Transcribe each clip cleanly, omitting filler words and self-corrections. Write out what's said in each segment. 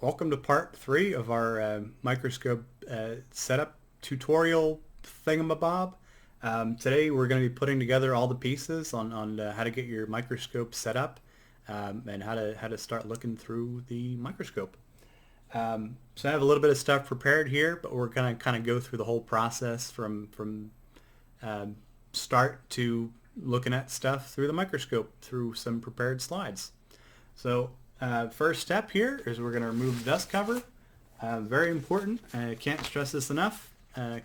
Welcome to part 3 of our microscope setup tutorial thingamabob. Today we're going to be putting together all the pieces on how to get your microscope set up and how to start looking through the microscope. So I have a little bit of stuff prepared here, but we're going to kind of go through the whole process from start to looking at stuff through the microscope through some prepared slides. So first step here is we're going to remove the dust cover. Very important. I can't stress this enough.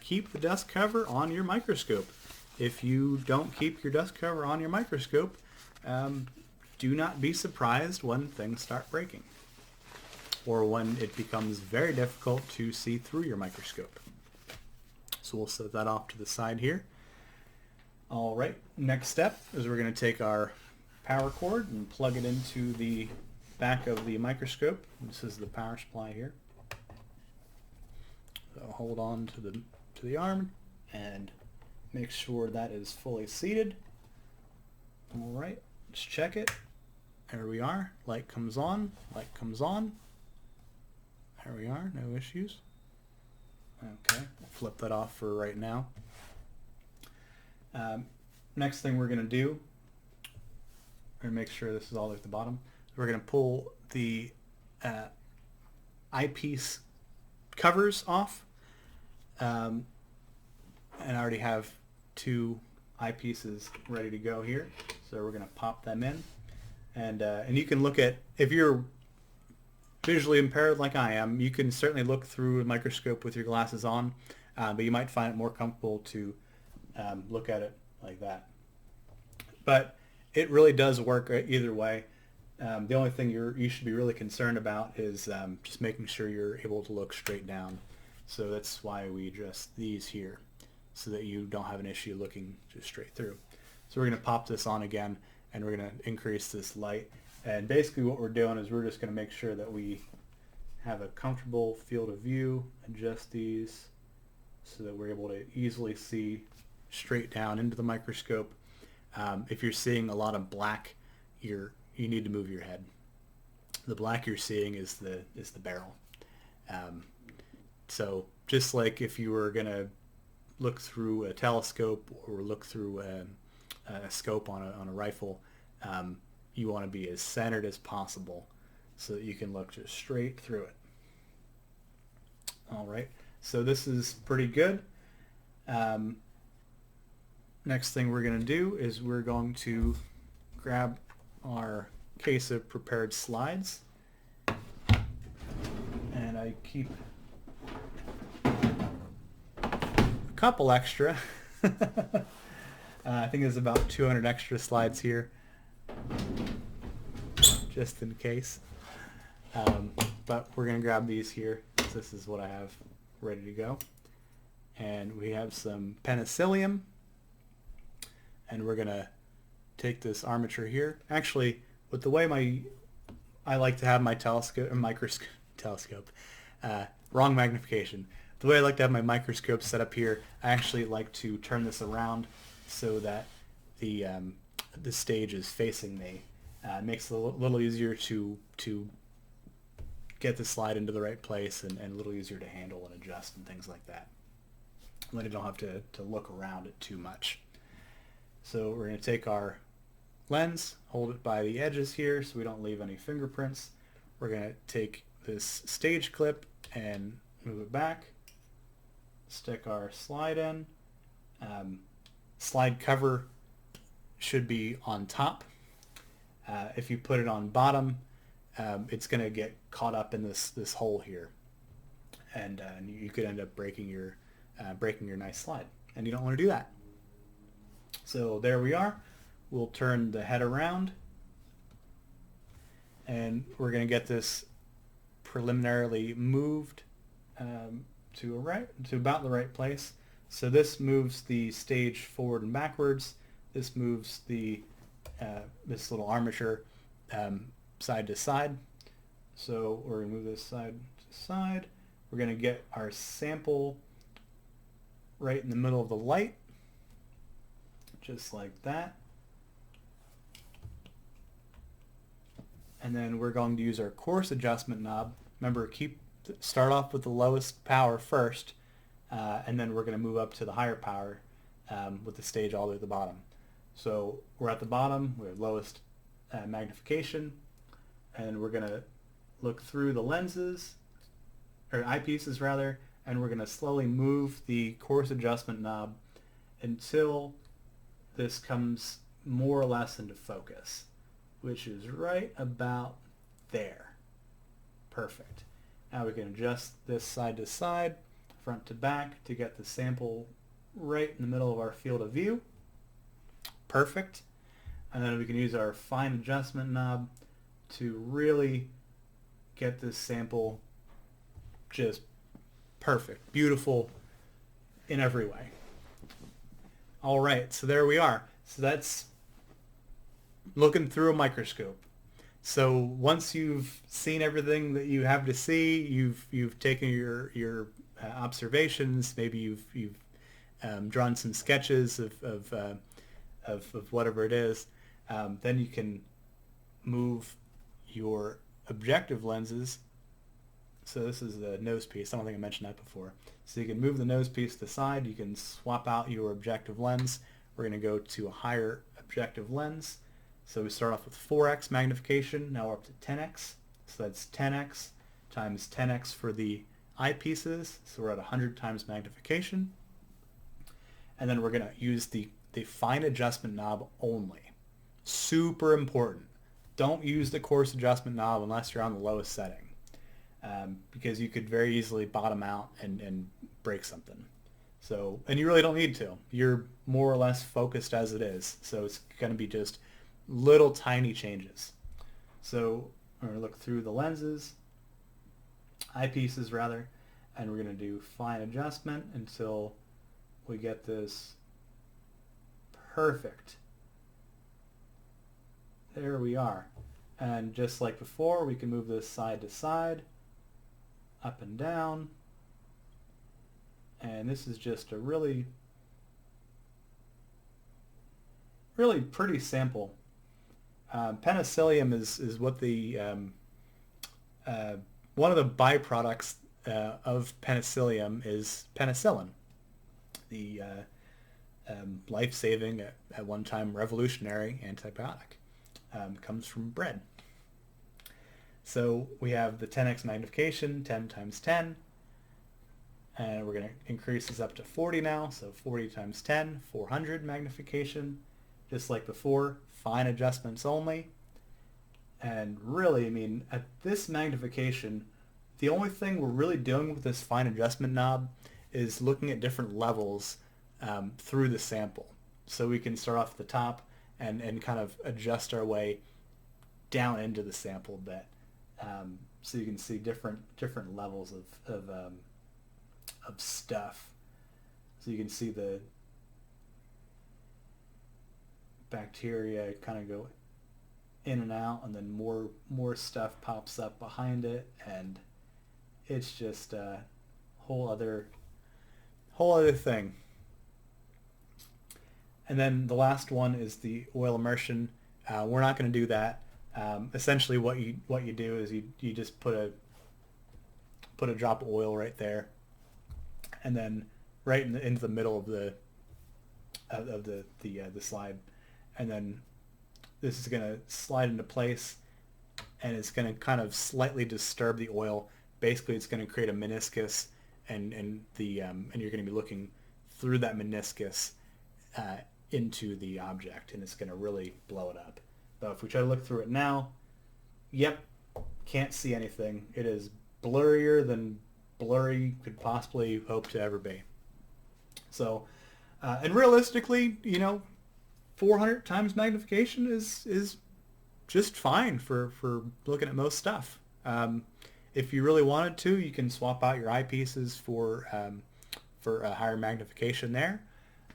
Keep the dust cover on your microscope. If you don't keep your dust cover on your microscope, do not be surprised when things start breaking or when it becomes very difficult to see through your microscope. So we'll set that off to the side here. All right, next step is we're going to take our power cord and plug it into the back of the microscope. This is the power supply here. So hold on to the arm and make sure that is fully seated. All right, let's check it. There we are. Light comes on. Light comes on. There we are. No issues. Okay, we'll flip that off for right now. Next thing we're going to do, we're going to make sure this is all at the bottom. We're going to pull the eyepiece covers off. And I already have 2 eyepieces ready to go here. So we're going to pop them in. And you can look at, if you're visually impaired like I am, you can certainly look through a microscope with your glasses on, but you might find it more comfortable to look at it like that. But it really does work either way. The only thing you should be really concerned about is just making sure you're able to look straight down. So that's why we adjust these here, so that you don't have an issue looking just straight through. So we're going to pop this on again, and we're going to increase this light. And basically what we're doing is we're just going to make sure that we have a comfortable field of view, adjust these so that we're able to easily see straight down into the microscope. If you're seeing a lot of black, you need to move your head. The black you're seeing is the barrel. So just like if you were going to look through a telescope or look through a scope on a rifle, you want to be as centered as possible so that you can look just straight through it. All right, so this is pretty good. Next thing we're going to do is we're going to grab our case of prepared slides, and I keep a couple extra. I think there's about 200 extra slides here, just in case. But we're going to grab these here. This is what I have ready to go. And we have some penicillium. And we're going to take this armature here. Actually, with the way I like to have my microscope, wrong magnification. The way I like to have my microscope set up here, I actually like to turn this around so that the stage is facing me. It makes it a little easier to get the slide into the right place and a little easier to handle and adjust and things like that. Then you don't have to look around it too much. So we're going to take our lens, hold it by the edges here so we don't leave any fingerprints. We're going to take this stage clip and move it back, stick our slide in. Slide cover should be on top. If you put it on bottom, it's going to get caught up in this hole here, and you could end up breaking your nice slide, and you don't want to do that. So there we are. We'll turn the head around, and we're going to get this preliminarily moved to about the right place. So this moves the stage forward and backwards. This moves the this little armature side to side. So we're going to move this side to side. We're going to get our sample right in the middle of the light, just like that. And then we're going to use our coarse adjustment knob Remember, start off with the lowest power first, and then we're going to move up to the higher power with the stage all the way at the bottom. So we're at the bottom, we're at lowest magnification, and we're going to look through the lenses, or eyepieces rather, and we're going to slowly move the coarse adjustment knob until this comes more or less into focus, which is right about there. Perfect. Now we can adjust this side to side, front to back, to get the sample right in the middle of our field of view. Perfect. And then we can use our fine adjustment knob to really get this sample just perfect, beautiful in every way. All right, so there we are. So that's looking through a microscope. So once you've seen everything that you have to see, you've taken your observations. Maybe you've drawn some sketches of whatever it is. Then you can move your objective lenses. So this is the nose piece. I don't think I mentioned that before. So you can move the nose piece to the side. You can swap out your objective lens. We're going to go to a higher objective lens. So we start off with 4x magnification. Now we're up to 10x. So that's 10x times 10x for the eyepieces. So we're at 100 times magnification. And then we're going to use the fine adjustment knob only. Super important. Don't use the coarse adjustment knob unless you're on the lowest setting. Because you could very easily bottom out and break something. So, and you really don't need to. You're more or less focused as it is. So it's going to be just little tiny changes. So we're going to look through the lenses, eyepieces rather, and we're going to do fine adjustment until we get this perfect. There we are. And just like before, we can move this side to side, up and down. And this is just a really pretty sample. Penicillium is what the one of the byproducts of penicillium is penicillin, the life-saving, at one time revolutionary antibiotic. Comes from bread. So we have the 10x magnification, 10 times 10, and we're going to increase this up to 40 now. So 40 times 10, 400 magnification, just like before, fine adjustments only. And really, I mean, at this magnification, the only thing we're really doing with this fine adjustment knob is looking at different levels through the sample. So we can start off at the top and kind of adjust our way down into the sample a bit. So you can see different levels of stuff. So you can see the bacteria kind of go in and out, and then more stuff pops up behind it, and it's just a whole other thing. And then the last one is the oil immersion. We're not going to do that. Essentially, what you do is you just put a drop of oil right there, and then right into the middle of the slide, and then this is going to slide into place, and it's going to kind of slightly disturb the oil. Basically, it's going to create a meniscus, and you're going to be looking through that meniscus into the object, and it's going to really blow it up. But if we try to look through it now, yep, can't see anything. It is blurrier than blurry could possibly hope to ever be. So, and realistically, 400 times magnification is just fine for looking at most stuff. If you really wanted to, you can swap out your eyepieces for a higher magnification there.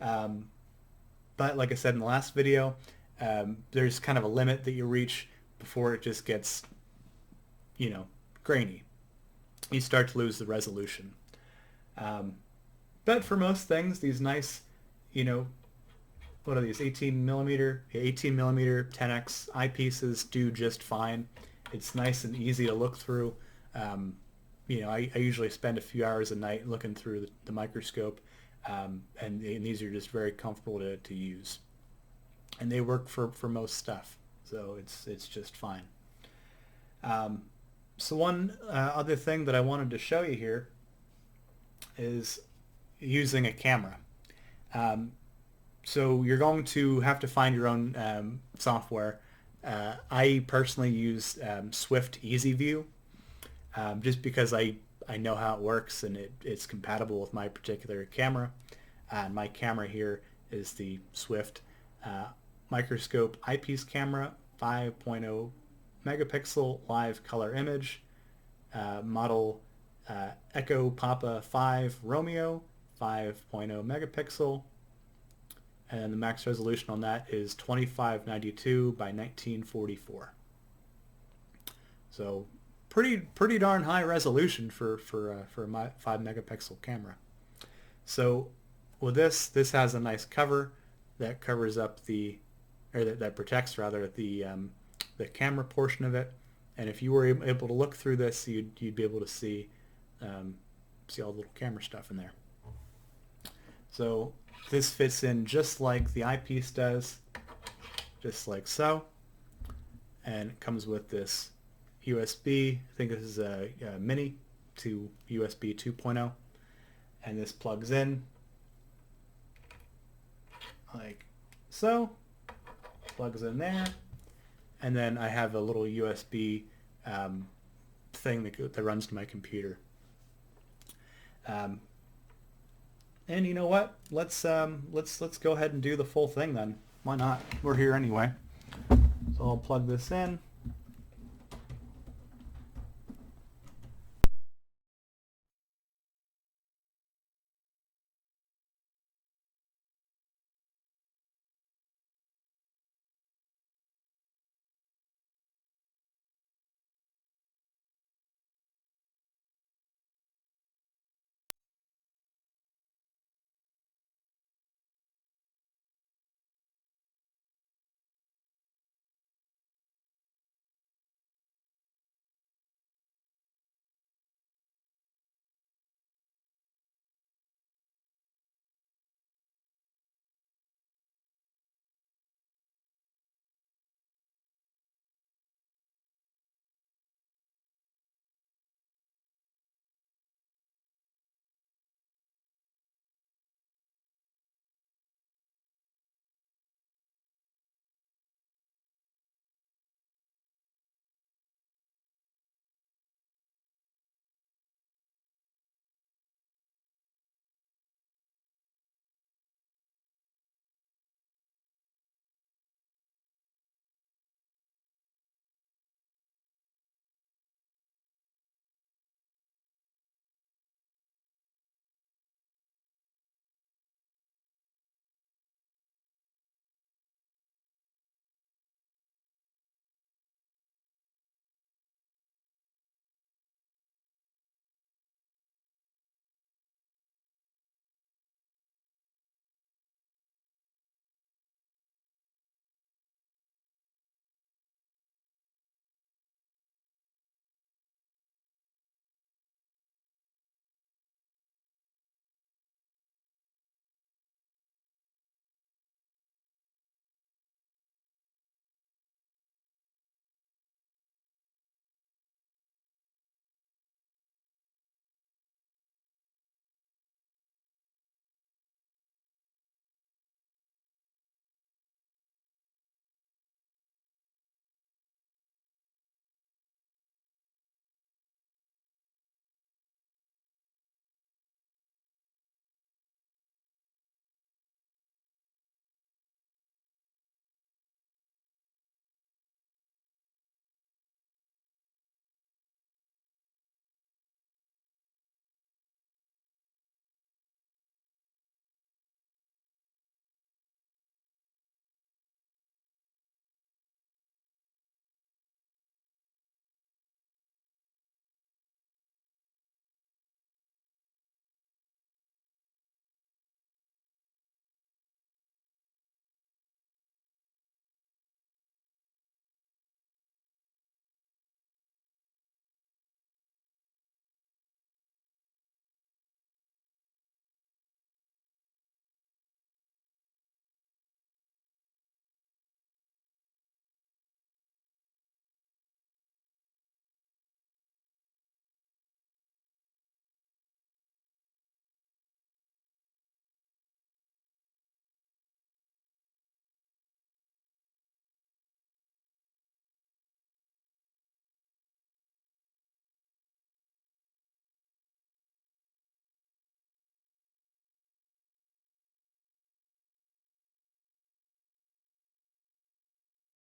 But like I said in the last video, there's kind of a limit that you reach before it just gets, grainy. You start to lose the resolution. But for most things, these nice, what are these, 18 millimeter 10x eyepieces do just fine. It's nice and easy to look through. You know, I usually spend a few hours a night looking through the microscope, and these are just very comfortable to use. And they work for most stuff, so it's just fine. So one other thing that I wanted to show you here is using a camera. So you're going to have to find your own software. I personally use Swift EasyView, just because I know how it works and it's compatible with my particular camera. And my camera here is the Swift Microscope eyepiece camera, 5.0 megapixel live color image, model Echo Papa 5 Romeo, 5.0 megapixel, and the max resolution on that is 2592 by 1944. So pretty darn high resolution for a 5 megapixel camera. So with this has a nice cover that covers up that protects rather the camera portion of it. And if you were able to look through this, you'd be able to see all the little camera stuff in there. So this fits in just like the eyepiece does, just like so. And it comes with this USB, I think this is a mini to USB 2.0. And this plugs in like so, plugs in there. And then I have a little USB thing that runs to my computer. And you know what? Let's go ahead and do the full thing then. Why not? We're here anyway. So I'll plug this in.